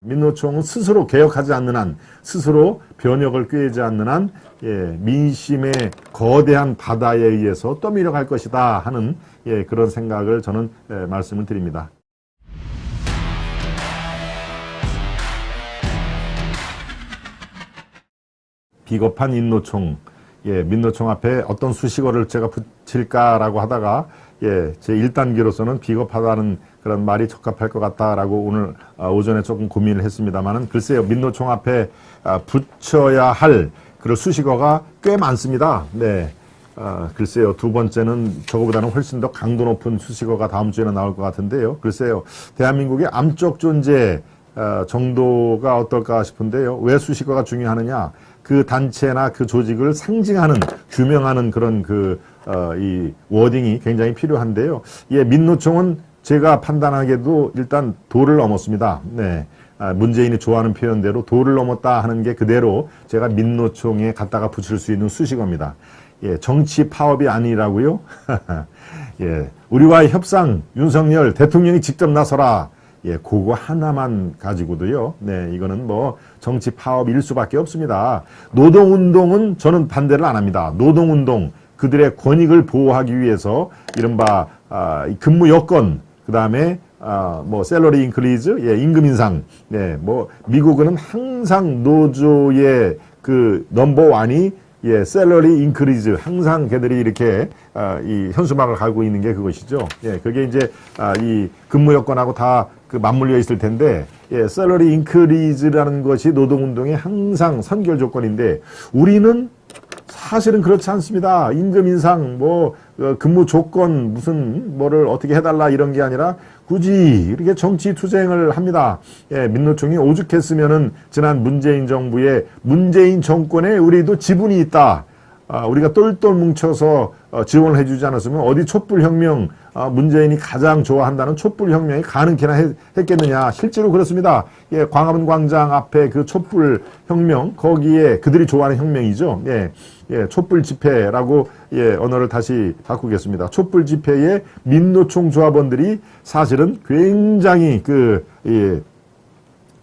민노총은 스스로 개혁하지 않는 한, 스스로 변혁을 꾀지 않는 한, 민심의 거대한 바다에 의해서 떠밀려갈 것이다 하는 그런 생각을 저는 말씀을 드립니다. 비겁한 인노총, 민노총 앞에 어떤 수식어를 제가 붙일까라고 하다가 제 1단계로서는 비겁하다는 그런 말이 적합할 것 같다라고 오늘 오전에 조금 고민을 했습니다만은 글쎄요, 민노총 앞에 붙여야 할 그런 수식어가 꽤 많습니다. 네. 글쎄요, 두 번째는 저거보다는 훨씬 더 강도 높은 수식어가 다음 주에는 나올 것 같은데요. 글쎄요, 대한민국의 암적 존재 정도가 어떨까 싶은데요. 왜 수식어가 중요하느냐? 그 단체나 그 조직을 상징하는, 규명하는 그런 이 워딩이 굉장히 필요한데요. 민노총은 제가 판단하기에도 일단 도를 넘었습니다. 네. 문재인이 좋아하는 표현대로 도를 넘었다 하는 게 그대로 제가 민노총에 갖다가 붙일 수 있는 수식어입니다. 정치 파업이 아니라고요? 우리와의 협상, 윤석열 대통령이 직접 나서라. 그거 하나만 가지고도요. 네, 이거는 뭐 정치 파업일 수밖에 없습니다. 노동운동은 저는 반대를 안 합니다. 노동운동, 그들의 권익을 보호하기 위해서 이른바 근무 여건, 그 다음에 뭐 셀러리 인크리즈, 임금 인상. 네, 뭐 미국은 항상 노조의 그 넘버원이 셀러리 인크리즈, 항상 걔들이 이렇게 이 현수막을 갈고 있는 게 그것이죠. 그게 이제 이 근무 여건하고 다 맞물려 있을 텐데, 셀러리 인크리즈라는 것이 노동운동의 항상 선결 조건인데, 우리는 사실은 그렇지 않습니다. 임금 인상, 뭐 근무 조건 무슨 뭐를 어떻게 해달라 이런 게 아니라 굳이 이렇게 정치 투쟁을 합니다. 민노총이 오죽했으면은 지난 문재인 정부의 문재인 정권에 우리도 지분이 있다. 우리가 똘똘 뭉쳐서 지원을 해주지 않았으면 어디 촛불혁명, 문재인이 가장 좋아한다는 촛불혁명이 가능케나 했겠느냐. 실제로 그렇습니다. 광화문 광장 앞에 그 촛불혁명, 거기에 그들이 좋아하는 혁명이죠. 촛불 집회라고 언어를 다시 바꾸겠습니다. 촛불 집회에 민노총 조합원들이 사실은 굉장히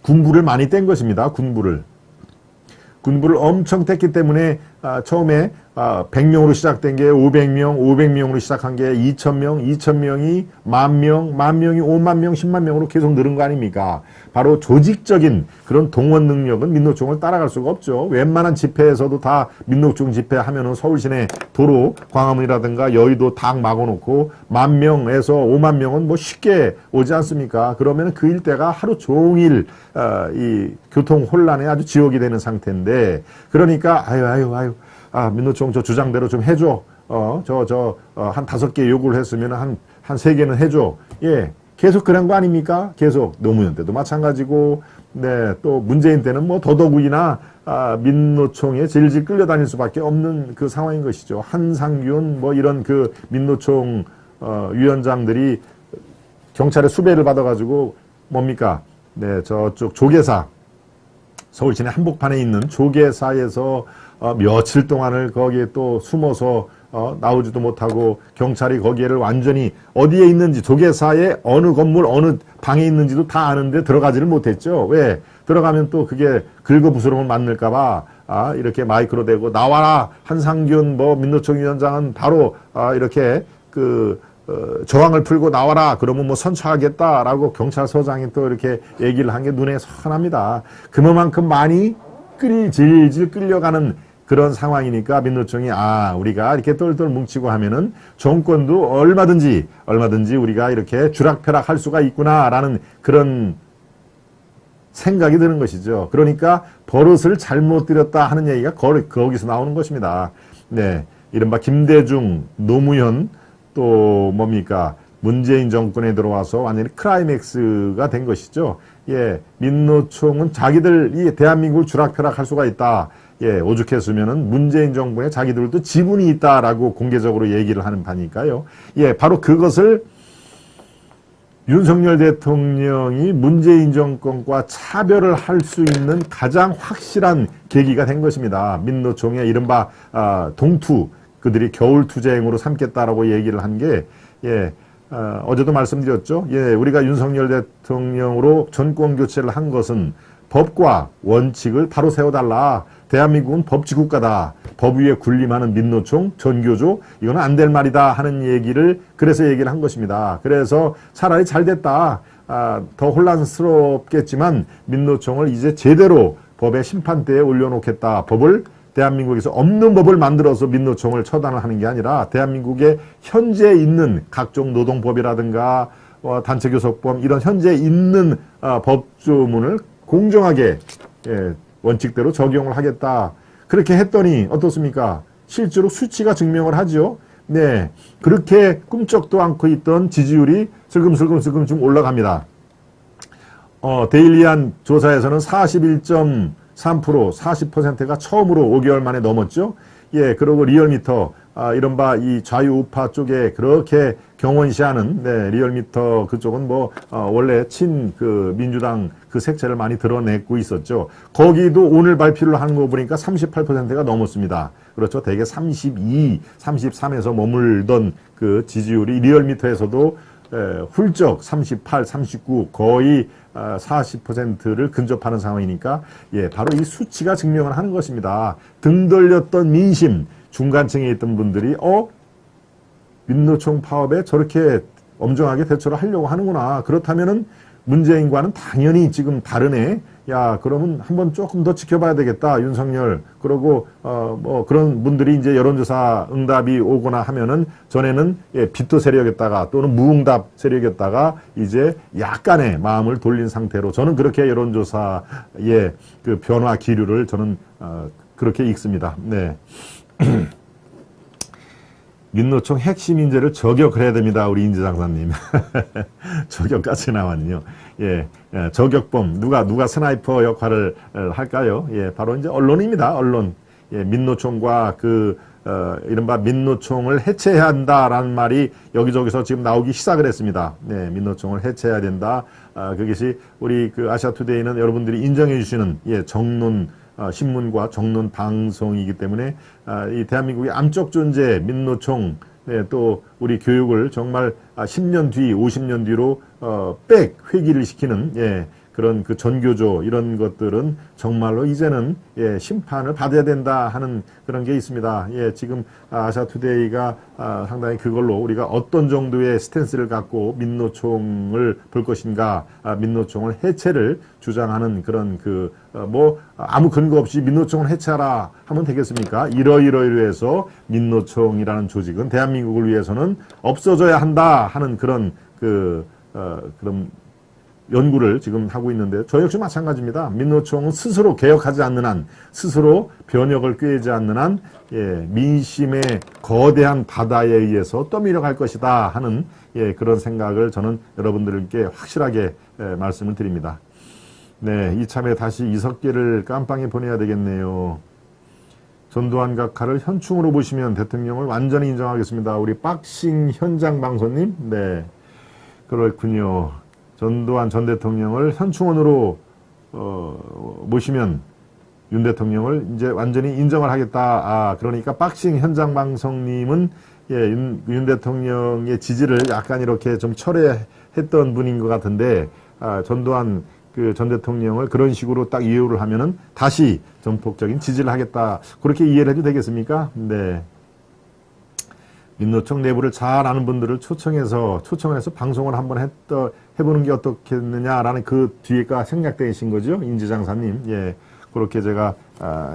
군부를 많이 뗀 것입니다. 군부를 엄청 뗐기 때문에 처음에 100명으로 시작된 게 500명, 500명으로 시작한 게 2,000명, 2,000명이 10,000명, 10,000명이 50,000명, 10만 명으로 계속 늘은 거 아닙니까? 바로 조직적인 그런 동원 능력은 민노총을 따라갈 수가 없죠. 웬만한 집회에서도 다 민노총 집회 하면은 서울 시내 도로, 광화문이라든가 여의도 다 막아놓고 10,000명에서 50,000명은 뭐 쉽게 오지 않습니까? 그러면 그 일대가 하루 종일 이 교통 혼란에 아주 지옥이 되는 상태인데, 그러니까 아유 민노총 저 주장대로 좀 해줘. 한 5개 요구를 했으면 한 3개는 해줘. 계속 그런 거 아닙니까? 계속 노무현 때도 마찬가지고, 네, 또 문재인 때는 뭐 더더욱이나 민노총에 질질 끌려다닐 수밖에 없는 그 상황인 것이죠. 한상균 뭐 이런 그 민노총 위원장들이 경찰의 수배를 받아가지고 뭡니까? 네, 저쪽 조계사, 서울 시내 한복판에 있는 조계사에서 며칠 동안을 거기에 또 숨어서 나오지도 못하고, 경찰이 거기에를 완전히 어디에 있는지, 조계사의 어느 건물 어느 방에 있는지도 다 아는데 들어가지를 못했죠. 왜? 들어가면 또 그게 긁어부스럼을 만들까봐 이렇게 마이크로 대고 나와라, 한상균 뭐 민노총 위원장은 바로 이렇게 저항을 풀고 나와라, 그러면 뭐 선처하겠다라고 경찰서장이 또 이렇게 얘기를 한 게 눈에 선합니다. 그만큼 많이 질질 끌려가는 그런 상황이니까 민노총이 우리가 이렇게 똘똘 뭉치고 하면은 정권도 얼마든지 우리가 이렇게 주락펴락 할 수가 있구나라는 그런 생각이 드는 것이죠. 그러니까 버릇을 잘못 들였다 하는 얘기가 거기서 나오는 것입니다. 네, 이른바 김대중, 노무현, 또 뭡니까? 문재인 정권에 들어와서 완전히 클라이맥스가 된 것이죠. 민노총은 자기들이 대한민국을 주락펴락할 수가 있다. 오죽했으면은 문재인 정부에 자기들도 지분이 있다라고 공개적으로 얘기를 하는 바니까요. 바로 그것을 윤석열 대통령이 문재인 정권과 차별을 할 수 있는 가장 확실한 계기가 된 것입니다. 민노총의 이른바 동투, 그들이 겨울 투쟁으로 삼겠다라고 얘기를 한 게, 어제도 말씀드렸죠. 예, 우리가 윤석열 대통령으로 정권 교체를 한 것은 법과 원칙을 바로 세워달라. 대한민국은 법치국가다. 법 위에 군림하는 민노총, 전교조, 이거는 안 될 말이다 하는 얘기를 그래서 얘기를 한 것입니다. 그래서 차라리 잘 됐다. 더 혼란스럽겠지만 민노총을 이제 제대로 법의 심판대에 올려놓겠다. 법을 대한민국에서 없는 법을 만들어서 민노총을 처단을 하는 게 아니라 대한민국에 현재 있는 각종 노동법이라든가 단체교섭법 이런 현재 있는 법조문을 공정하게 원칙대로 적용을 하겠다. 그렇게 했더니 어떻습니까? 실제로 수치가 증명을 하죠. 네, 그렇게 꿈쩍도 않고 있던 지지율이 슬금슬금 좀 올라갑니다. 데일리한 조사에서는 41.3%, 40%가 처음으로 5개월 만에 넘었죠. 예, 그리고 리얼미터, 이른바 이 좌유우파 쪽에 그렇게 경원시하는, 네, 리얼미터 그쪽은 원래 민주당 그 색채를 많이 드러내고 있었죠. 거기도 오늘 발표를 하는 거 보니까 38%가 넘었습니다. 그렇죠. 대개 32, 33에서 머물던 그 지지율이 리얼미터에서도 훌쩍 38, 39 거의 40%를 근접하는 상황이니까 예, 바로 이 수치가 증명을 하는 것입니다. 등 돌렸던 민심, 중간층에 있던 분들이 민노총 파업에 저렇게 엄정하게 대처를 하려고 하는구나. 그렇다면은 문재인과는 당연히 지금 다르네. 야, 그러면 한번 조금 더 지켜봐야 되겠다. 윤석열. 그러고 그런 분들이 이제 여론조사 응답이 오거나 하면은 전에는 비토 세력이었다가 또는 무응답 세력이었다가 이제 약간의 마음을 돌린 상태로 저는 그렇게 여론조사의 그 변화 기류를 저는 그렇게 읽습니다. 네. 민노총 핵심 인재를 저격을 해야 됩니다. 우리 인재장사님. 저격까지 나왔네요. 예, 저격범. 누가 스나이퍼 역할을 할까요? 예, 바로 이제 언론입니다. 언론. 예, 민노총과 이른바 민노총을 해체해야 한다라는 말이 여기저기서 지금 나오기 시작을 했습니다. 네, 민노총을 해체해야 된다. 그것이 우리 아시아투데이는 여러분들이 인정해 주시는, 예, 정론, 신문과 정론 방송이기 때문에 이 대한민국의 암적 존재 민노총, 네, 또 우리 교육을 정말 10년 뒤, 50년 뒤로 회귀를 시키는, 예, 그런 그 전교조 이런 것들은 정말로 이제는, 예, 심판을 받아야 된다 하는 그런 게 있습니다. 예, 지금 아시아투데이가 상당히 그걸로 우리가 어떤 정도의 스탠스를 갖고 민노총을 볼 것인가, 민노총을 해체를 주장하는 그런 아무 근거 없이 민노총을 해체하라 하면 되겠습니까? 이러이러해서 민노총이라는 조직은 대한민국을 위해서는 없어져야 한다 하는 그런 그런 연구를 지금 하고 있는데 저 역시 마찬가지입니다. 민노총은 스스로 개혁하지 않는 한, 스스로 변혁을 꾀지 않는 한, 예, 민심의 거대한 바다에 의해서 떠밀려갈 것이다 하는, 예, 그런 생각을 저는 여러분들께 확실하게 말씀을 드립니다. 네, 이참에 다시 이석계를 깜빵에 보내야 되겠네요. 전두환 각하를 현충으로 보시면 대통령을 완전히 인정하겠습니다. 우리 박싱 현장 방송님, 네, 그렇군요. 전두환 전 대통령을 현충원으로 모시면 윤 대통령을 이제 완전히 인정을 하겠다. 그러니까 박싱 현장 방송님은, 예, 윤 대통령의 지지를 약간 이렇게 좀 철회했던 분인 것 같은데, 전두환 전 대통령을 그런 식으로 딱 이해를 하면은 다시 전폭적인 지지를 하겠다. 그렇게 이해를 해도 되겠습니까? 네. 민노총 내부를 잘 아는 분들을 초청해서 방송을 한번 해보는 게 어떻겠느냐라는 그 뒤에가 생략되신 거죠. 인지장사님. 예. 그렇게 제가,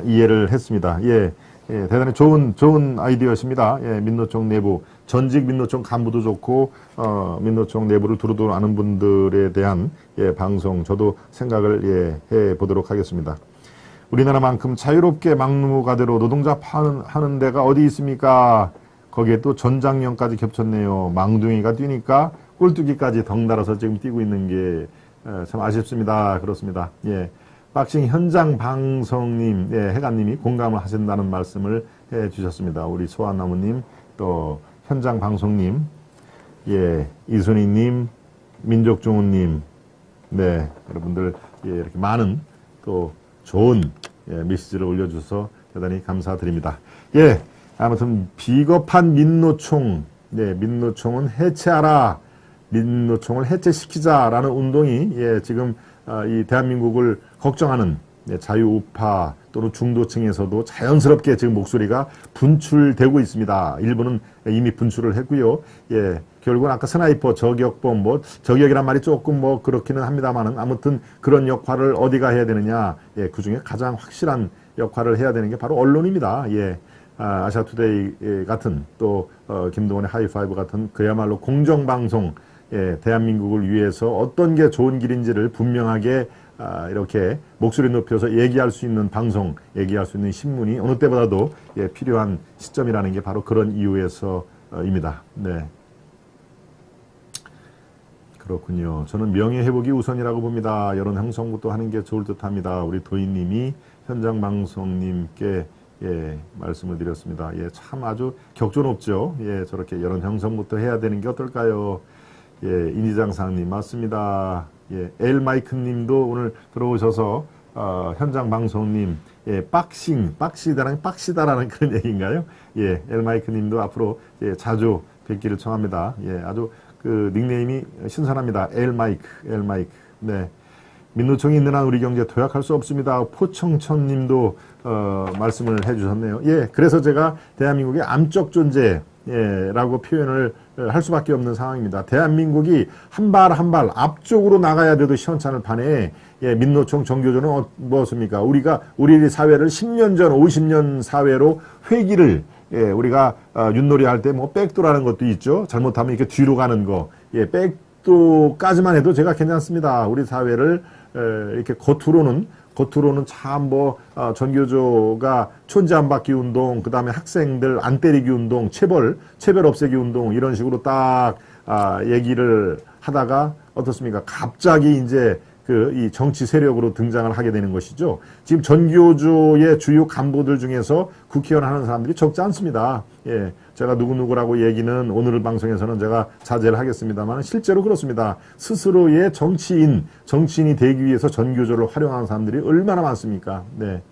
이해를 했습니다. 예. 예. 대단히 좋은 아이디어십니다. 예. 민노총 내부. 전직 민노총 간부도 좋고, 민노총 내부를 두루두루 아는 분들에 대한, 예, 방송. 저도 생각을, 예, 해 보도록 하겠습니다. 우리나라만큼 자유롭게 막무가내로 노동자 하는 데가 어디 있습니까? 거기에 또 전장령까지 겹쳤네요. 망둥이가 뛰니까 꼴뚜기까지 덩달아서 지금 뛰고 있는 게 참 아쉽습니다. 그렇습니다. 예. 박싱 현장 방송님, 예, 해가님이 공감을 하신다는 말씀을 해 주셨습니다. 우리 소아나무님, 또 현장 방송님, 예, 이순희님, 민족중우님, 네, 여러분들, 예, 이렇게 많은 또 좋은, 예, 메시지를 올려주셔서 대단히 감사드립니다. 예. 아무튼 비겁한 민노총, 네, 민노총은 해체하라. 민노총을 해체시키자라는 운동이 지금 이 대한민국을 걱정하는 자유우파 또는 중도층에서도 자연스럽게 지금 목소리가 분출되고 있습니다. 일부는 이미 분출을 했고요. 결국은 아까 스나이퍼, 저격범, 저격이란 말이 조금 그렇기는 합니다만은 아무튼 그런 역할을 어디가 해야 되느냐. 그 중에 가장 확실한 역할을 해야 되는 게 바로 언론입니다. 아시아투데이 같은 또 김동원의 하이파이브 같은 그야말로 공정방송, 대한민국을 위해서 어떤 게 좋은 길인지를 분명하게 이렇게 목소리 높여서 얘기할 수 있는 방송, 얘기할 수 있는 신문이 어느 때보다도 필요한 시점이라는 게 바로 그런 이유에서입니다. 네. 그렇군요. 저는 명예회복이 우선이라고 봅니다. 여론 형성부터 하는 게 좋을 듯 합니다. 우리 도인님이 현장방송님께 말씀을 드렸습니다. 참 아주 격조 높죠. 저렇게 여론 형성부터 해야 되는 게 어떨까요? 인지장사님 맞습니다. 엘마이크 님도 오늘 들어오셔서 현장 방송님 빡시다라는 그런 얘기인가요? 엘마이크 님도 앞으로 자주 뵙기를 청합니다. 아주 그 닉네임이 신선합니다. 엘마이크. 네. 민노총이 있는 한 우리 경제 도약할 수 없습니다. 포청천 님도 말씀을 해주셨네요. 그래서 제가 대한민국의 암적 존재 라고 표현을 할 수밖에 없는 상황입니다. 대한민국이 한 발 한 발 앞쪽으로 나가야 돼도 시원찮을 판에 민노총 정교조는 무엇입니까? 우리 사회를 10년 전 50년 사회로 회기를 우리가 윷놀이 할 때 백도라는 것도 있죠. 잘못하면 이렇게 뒤로 가는 거. 백도까지만 해도 제가 괜찮습니다. 우리 사회를 이렇게 겉으로는 참 전교조가 촌지 안 받기 운동, 그 다음에 학생들 안 때리기 운동, 체벌 없애기 운동, 이런 식으로 딱, 얘기를 하다가 어떻습니까? 갑자기 이제 이 정치 세력으로 등장을 하게 되는 것이죠. 지금 전교조의 주요 간부들 중에서 국회의원 하는 사람들이 적지 않습니다. 제가 누구누구라고 얘기는 오늘 방송에서는 제가 자제를 하겠습니다만 실제로 그렇습니다. 스스로의 정치인이 되기 위해서 전교조를 활용하는 사람들이 얼마나 많습니까? 네.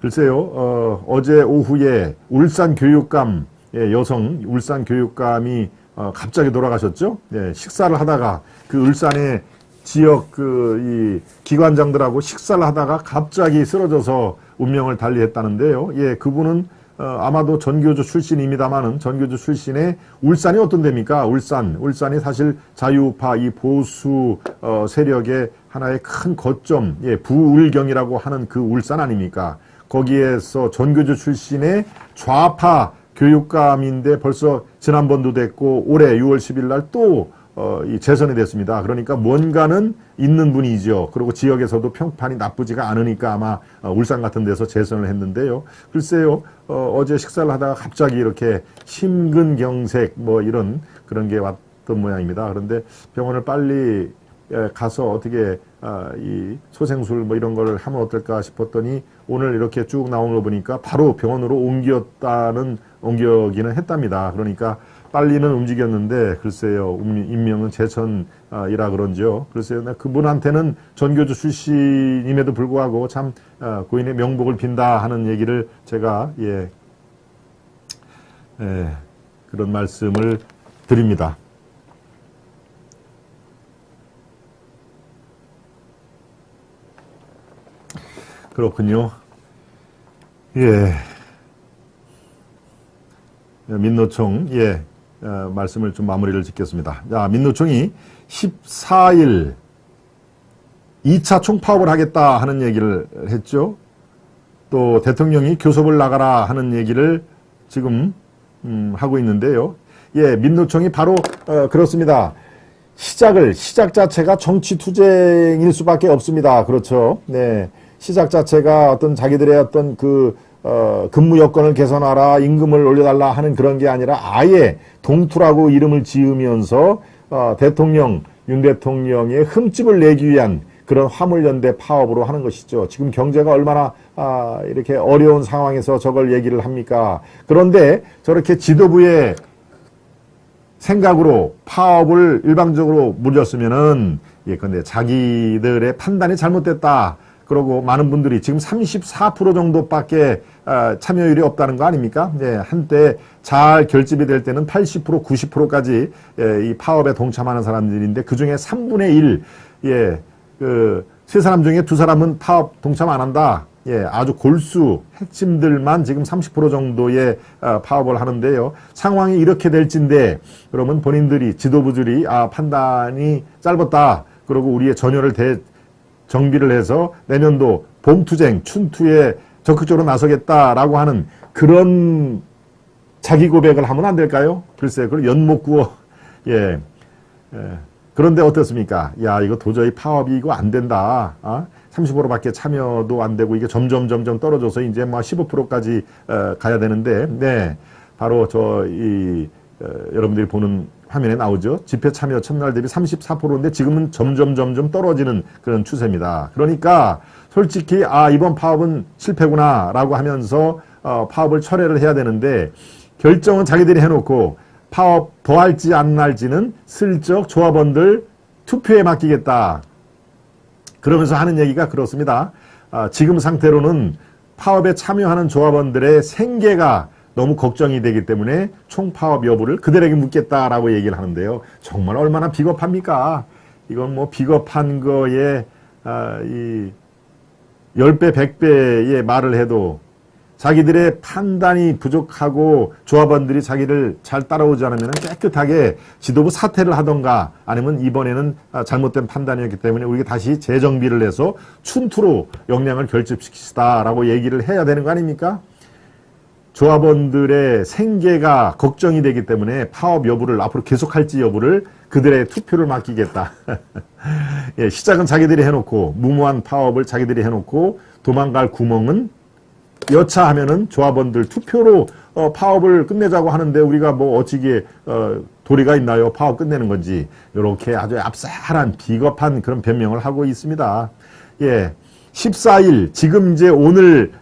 글쎄요, 어제 오후에 울산 교육감, 여성 울산 교육감이 갑자기 돌아가셨죠? 식사를 하다가 그 울산의 지역 이 기관장들하고 식사를 하다가 갑자기 쓰러져서 운명을 달리했다는데요. 그분은 아마도 전교조 출신입니다만은 전교조 출신의 울산이 어떤 데입니까? 울산이 사실 자유우파 이 보수 세력의 하나의 큰 거점, 부울경이라고 하는 그 울산 아닙니까? 거기에서 전교조 출신의 좌파 교육감인데 벌써 지난번도 됐고 올해 6월 10일 날 또 재선이 됐습니다. 그러니까 뭔가는 있는 분이죠. 그리고 지역에서도 평판이 나쁘지가 않으니까 아마 울산 같은 데서 재선을 했는데요. 글쎄요, 어제 식사를 하다가 갑자기 이렇게 심근경색 이런 그런 게 왔던 모양입니다. 그런데 병원을 빨리 가서 어떻게 이 소생술 이런 걸 하면 어떨까 싶었더니 오늘 이렇게 쭉 나온 거 보니까 바로 병원으로 옮겨기는 했답니다. 그러니까 빨리는 움직였는데 글쎄요, 인명은 제천이라 그런지요. 글쎄요, 그분한테는 전교조 출신임에도 불구하고 참 고인의 명복을 빈다 하는 얘기를 제가 그런 말씀을 드립니다. 그렇군요. 민노총, 말씀을 좀 마무리를 짓겠습니다. 자, 민노총이 14일 2차 총파업을 하겠다 하는 얘기를 했죠. 또 대통령이 교섭을 나가라 하는 얘기를 지금 하고 있는데요. 민노총이 바로 그렇습니다. 시작 자체가 정치 투쟁일 수밖에 없습니다. 그렇죠. 네. 시작 자체가 어떤 자기들의 어떤 근무 여건을 개선하라, 임금을 올려달라 하는 그런 게 아니라 아예 동투라고 이름을 지으면서 윤 대통령의 흠집을 내기 위한 그런 화물연대 파업으로 하는 것이죠. 지금 경제가 얼마나 이렇게 어려운 상황에서 저걸 얘기를 합니까? 그런데 저렇게 지도부의 생각으로 파업을 일방적으로 물렸으면은 근데 자기들의 판단이 잘못됐다. 그러고 많은 분들이 지금 34% 정도밖에 참여율이 없다는 거 아닙니까? 예, 한때 잘 결집이 될 때는 80%, 90%까지 이 파업에 동참하는 사람들인데 그 중에 3분의 1, 예, 세 사람 중에 두 사람은 파업 동참 안 한다. 예, 아주 골수 핵심들만 지금 30% 정도의 파업을 하는데요. 상황이 이렇게 될진데 그러면 본인들이 지도부들이 판단이 짧았다. 그리고 우리의 전열을 정비를 해서 내년도 봄투쟁, 춘투에 적극적으로 나서겠다라고 하는 그런 자기 고백을 하면 안 될까요? 글쎄, 그걸 연못 구워. 예. 그런데 어떻습니까? 야, 이거 도저히 파업이 이거 안 된다. 30%밖에 참여도 안 되고 이게 점점 떨어져서 이제 뭐 15%까지 가야 되는데, 네. 바로 여러분들이 보는 화면에 나오죠. 집회 참여 첫날 대비 34%인데 지금은 점점 떨어지는 그런 추세입니다. 그러니까 솔직히 이번 파업은 실패구나 라고 하면서 파업을 철회를 해야 되는데 결정은 자기들이 해놓고 파업 더 할지 안 할지는 슬쩍 조합원들 투표에 맡기겠다. 그러면서 하는 얘기가 그렇습니다. 지금 상태로는 파업에 참여하는 조합원들의 생계가 너무 걱정이 되기 때문에 총파업 여부를 그들에게 묻겠다라고 얘기를 하는데요. 정말 얼마나 비겁합니까? 이건 뭐 비겁한 거에 10배, 100배의 말을 해도 자기들의 판단이 부족하고 조합원들이 자기를 잘 따라오지 않으면 깨끗하게 지도부 사퇴를 하던가 아니면 이번에는 잘못된 판단이었기 때문에 우리가 다시 재정비를 해서 춘투로 역량을 결집시키시다라고 얘기를 해야 되는 거 아닙니까? 조합원들의 생계가 걱정이 되기 때문에 파업 여부를 앞으로 계속할지 여부를 그들의 투표를 맡기겠다. 예, 시작은 자기들이 해놓고 무모한 파업을 자기들이 해놓고 도망갈 구멍은 여차하면은 조합원들 투표로 파업을 끝내자고 하는데 우리가 뭐 어찌게 도리가 있나요? 파업 끝내는 건지 이렇게 아주 얍삽한 비겁한 그런 변명을 하고 있습니다. 예, 14일 지금 이제 오늘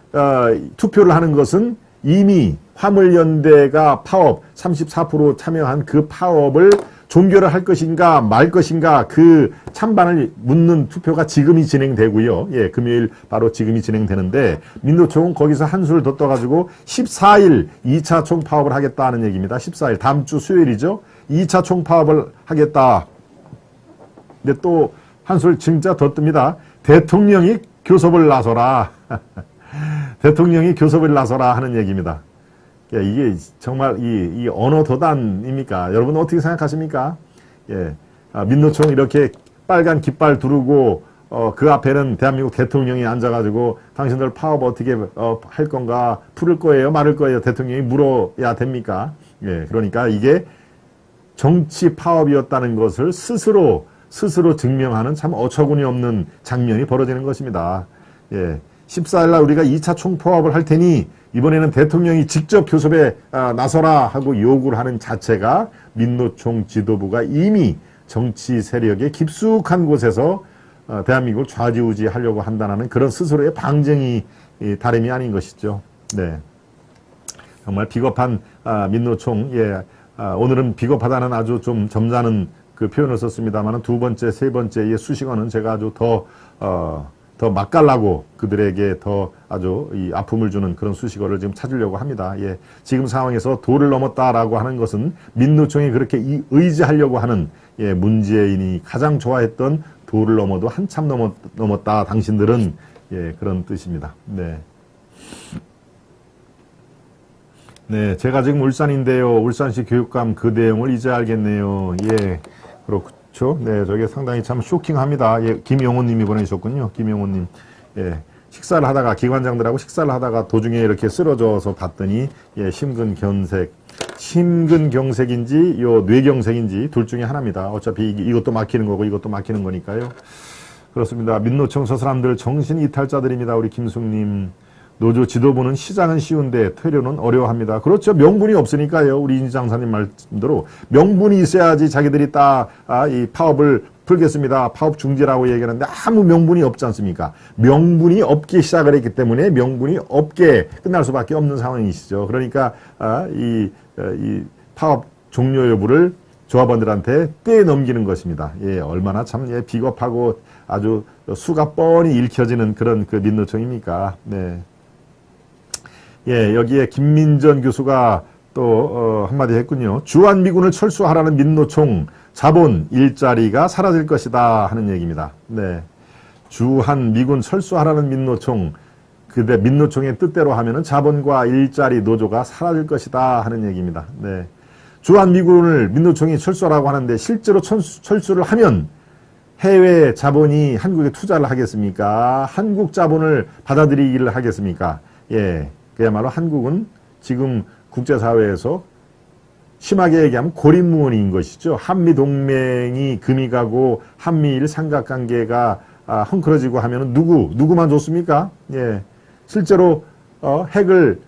투표를 하는 것은 이미 화물연대가 파업 34% 참여한 그 파업을 종결을 할 것인가 말 것인가 그 찬반을 묻는 투표가 지금이 진행되고요. 예, 금요일 바로 지금이 진행되는데 민노총은 거기서 한술 더 떠가지고 14일 2차 총파업을 하겠다는 얘기입니다. 14일 다음 주 수요일이죠. 2차 총파업을 하겠다. 근데 또 한술 진짜 더 뜹니다. 대통령이 교섭을 나서라. 대통령이 교섭을 나서라 하는 얘기입니다. 예, 이게 정말 이 언어 도단입니까? 여러분 어떻게 생각하십니까? 예, 민노총 이렇게 빨간 깃발 두르고 그 앞에는 대한민국 대통령이 앉아가지고 당신들 파업 어떻게 할 건가 풀을 거예요, 말을 거예요? 대통령이 물어야 됩니까? 예, 그러니까 이게 정치 파업이었다는 것을 스스로 증명하는 참 어처구니 없는 장면이 벌어지는 것입니다. 예. 14일날 우리가 2차 총파업을 할 테니 이번에는 대통령이 직접 교섭에 나서라 하고 요구를 하는 자체가 민노총 지도부가 이미 정치 세력의 깊숙한 곳에서 대한민국을 좌지우지하려고 한다는 그런 스스로의 방증이 다름이 아닌 것이죠. 네, 정말 비겁한 민노총. 예, 오늘은 비겁하다는 아주 좀 점잖은 그 표현을 썼습니다만 두 번째, 세 번째의 수식어는 제가 아주 더 맛깔나고 그들에게 더 아주 이 아픔을 주는 그런 수식어를 지금 찾으려고 합니다. 예, 지금 상황에서 도를 넘었다라고 하는 것은 민노총이 그렇게 의지하려고 하는 문재인이 가장 좋아했던 도를 넘어도 한참 넘었다. 당신들은 그런 뜻입니다. 네. 네, 제가 지금 울산인데요. 울산시 교육감 그 내용을 이제 알겠네요. 예, 그렇죠. 네, 저게 상당히 참 쇼킹합니다. 예, 김용호님이 보내주셨군요. 김용호님. 예, 식사를 하다가, 기관장들하고 식사를 하다가 도중에 이렇게 쓰러져서 봤더니, 예, 심근경색인지, 뇌경색인지 둘 중에 하나입니다. 어차피 이것도 막히는 거고 이것도 막히는 거니까요. 그렇습니다. 민노총 저 사람들 정신 이탈자들입니다. 우리 김숙님. 노조 지도부는 시작은 쉬운데 퇴료는 어려워합니다. 그렇죠. 명분이 없으니까요. 우리 인 장사님 말씀대로 명분이 있어야지 자기들이 이 파업을 풀겠습니다. 파업 중지라고 얘기하는데 아무 명분이 없지 않습니까? 명분이 없게 시작을 했기 때문에 명분이 없게 끝날 수밖에 없는 상황이시죠. 그러니까 이 파업 종료 여부를 조합원들한테 떼넘기는 것입니다. 예, 얼마나 참 예, 비겁하고 아주 수가 뻔히 읽혀지는 그런 그 민노총입니까? 네. 예, 여기에 김민전 교수가 또 한마디 했군요. 주한미군을 철수하라는 민노총 자본 일자리가 사라질 것이다 하는 얘기입니다. 네. 주한미군 철수하라는 민노총, 그대 민노총의 뜻대로 하면은 자본과 일자리 노조가 사라질 것이다 하는 얘기입니다. 네. 주한미군을 민노총이 철수하라고 하는데 실제로 철수를 하면 해외 자본이 한국에 투자를 하겠습니까? 한국 자본을 받아들이기를 하겠습니까? 예, 그야말로 한국은 지금 국제사회에서 심하게 얘기하면 고립무원인 것이죠. 한미동맹이 금이 가고 한미일 삼각관계가 헝클어지고 하면은 누구만 좋습니까? 예, 실제로 핵을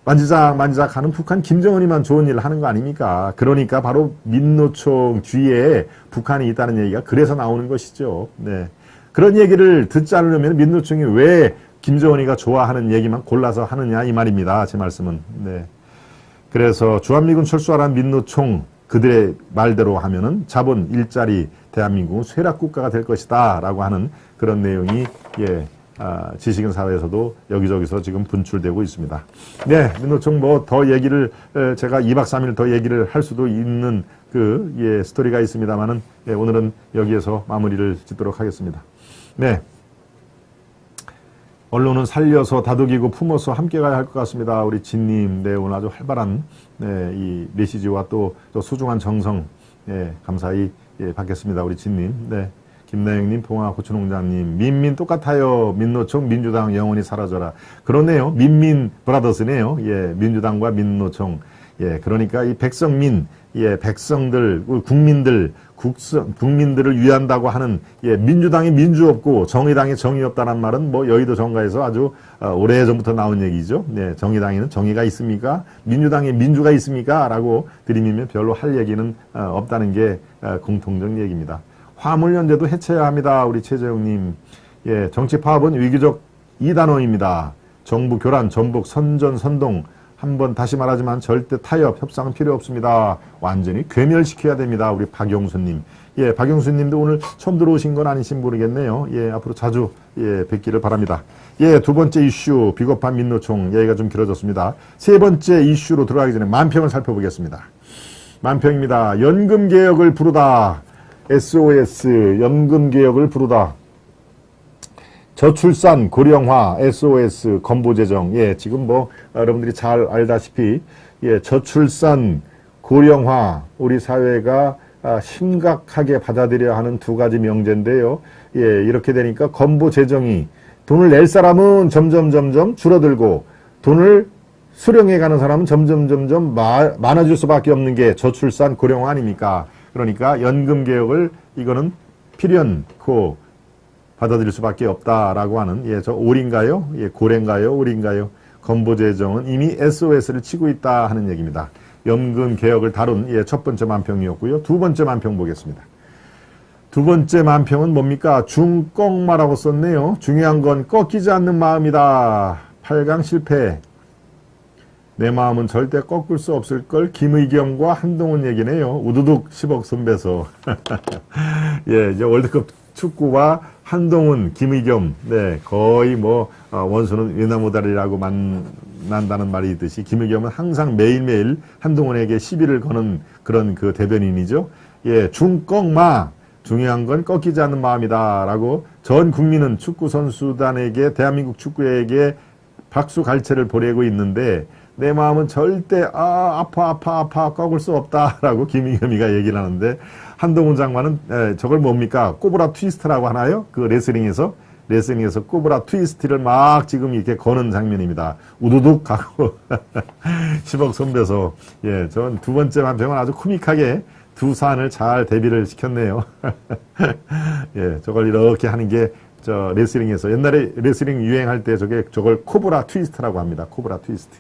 만지작 하는 북한 김정은이만 좋은 일을 하는 거 아닙니까? 그러니까 바로 민노총 뒤에 북한이 있다는 얘기가 그래서 나오는 것이죠. 네. 그런 얘기를 듣지 않으려면 민노총이 왜 김정은이가 좋아하는 얘기만 골라서 하느냐 이 말입니다. 제 말씀은. 네. 그래서 주한미군 철수하라는 민노총 그들의 말대로 하면은 자본 일자리 대한민국은 쇠락국가가 될 것이다 라고 하는 그런 내용이 예. 지식인 사회에서도 여기저기서 지금 분출되고 있습니다. 네, 민노총 뭐 더 얘기를 제가 2박 3일 더 얘기를 할 수도 있는 그 예, 스토리가 있습니다만은 예, 오늘은 여기에서 마무리를 짓도록 하겠습니다. 네, 언론은 살려서 다독이고 품어서 함께 가야 할 것 같습니다. 우리 진님, 네, 오늘 아주 활발한 네, 이 메시지와 또 소중한 정성 예, 감사히 예, 받겠습니다. 우리 진님, 네. 김나영님, 봉화고추농장님, 민민 똑같아요. 민노총, 민주당 영원히 사라져라. 그러네요. 민민 브라더스네요. 예, 민주당과 민노총. 예, 그러니까 이 백성민, 예, 백성들, 국민들을 위한다고 하는 예, 민주당에 민주 없고 정의당에 정의 없다는 말은 뭐 여의도 정가에서 아주 오래전부터 나온 얘기죠. 네, 정의당에는 정의가 있습니까? 민주당에 민주가 있습니까? 라고 들이밀면 별로 할 얘기는 없다는 게 공통적 얘기입니다. 화물연대도 해체해야 합니다. 우리 최재영님. 예, 정치 파업은 위기적 2단어입니다. 정부 교란, 전북, 선전, 선동. 한번 다시 말하지만 절대 타협, 협상은 필요 없습니다. 완전히 괴멸시켜야 됩니다. 우리 박영수님. 예, 박영수님도 오늘 처음 들어오신 건 아니신 모르겠네요. 예, 앞으로 자주 예, 뵙기를 바랍니다. 예, 두 번째 이슈, 비겁한 민노총. 얘기가 좀 길어졌습니다. 세 번째 이슈로 들어가기 전에 만평을 살펴보겠습니다. 만평입니다. 연금개혁을 부르다. SOS, 연금개혁을 부르다. 저출산, 고령화, SOS, 건보재정. 예, 지금 뭐, 여러분들이 잘 알다시피, 예, 저출산, 고령화, 우리 사회가 심각하게 받아들여야 하는 두 가지 명제인데요. 예, 이렇게 되니까 건보재정이 돈을 낼 사람은 점점 줄어들고, 돈을 수령해 가는 사람은 점점 많아질 수밖에 없는 게 저출산, 고령화 아닙니까? 그러니까 연금개혁을 이거는 필연코 받아들일 수밖에 없다라고 하는 예, 저 올인가요? 예, 고래인가요? 올인가요? 건보재정은 이미 SOS를 치고 있다 하는 얘기입니다. 연금개혁을 다룬 예, 첫 번째 만평이었고요. 두 번째 만평 보겠습니다. 두 번째 만평은 뭡니까? 중꺾마라고 썼네요. 중요한 건 꺾이지 않는 마음이다. 8강 실패. 내 마음은 절대 꺾을 수 없을걸. 김의겸과 한동훈 얘기네요. 우두둑 10억 손배소. 예, 이제 월드컵 축구와 한동훈, 김의겸, 네, 거의 뭐, 원수는 외나무다리라고 만난다는 말이 있듯이, 김의겸은 항상 매일매일 한동훈에게 시비를 거는 그런 그 대변인이죠. 예, 중꺾마. 중요한 건 꺾이지 않는 마음이다. 라고 전 국민은 축구 선수단에게, 대한민국 축구에게 박수 갈채를 보내고 있는데, 내 마음은 절대 아파 꺾을 수 없다라고 김의겸이가 얘기를 하는데 한동훈 장관은 저걸 뭡니까? 꼬브라 트위스트라고 하나요? 그 레슬링에서 꼬브라 트위스트를 막 지금 이렇게 거는 장면입니다. 우두둑 하고 10억 손배소. 예, 전 두 번째 만평은 아주 코믹하게 두 사안을 잘 대비를 시켰네요. 예, 저걸 이렇게 하는 게 저 레슬링에서 옛날에 레슬링 유행할 때 저걸 코브라 트위스트라고 합니다. 코브라 트위스트.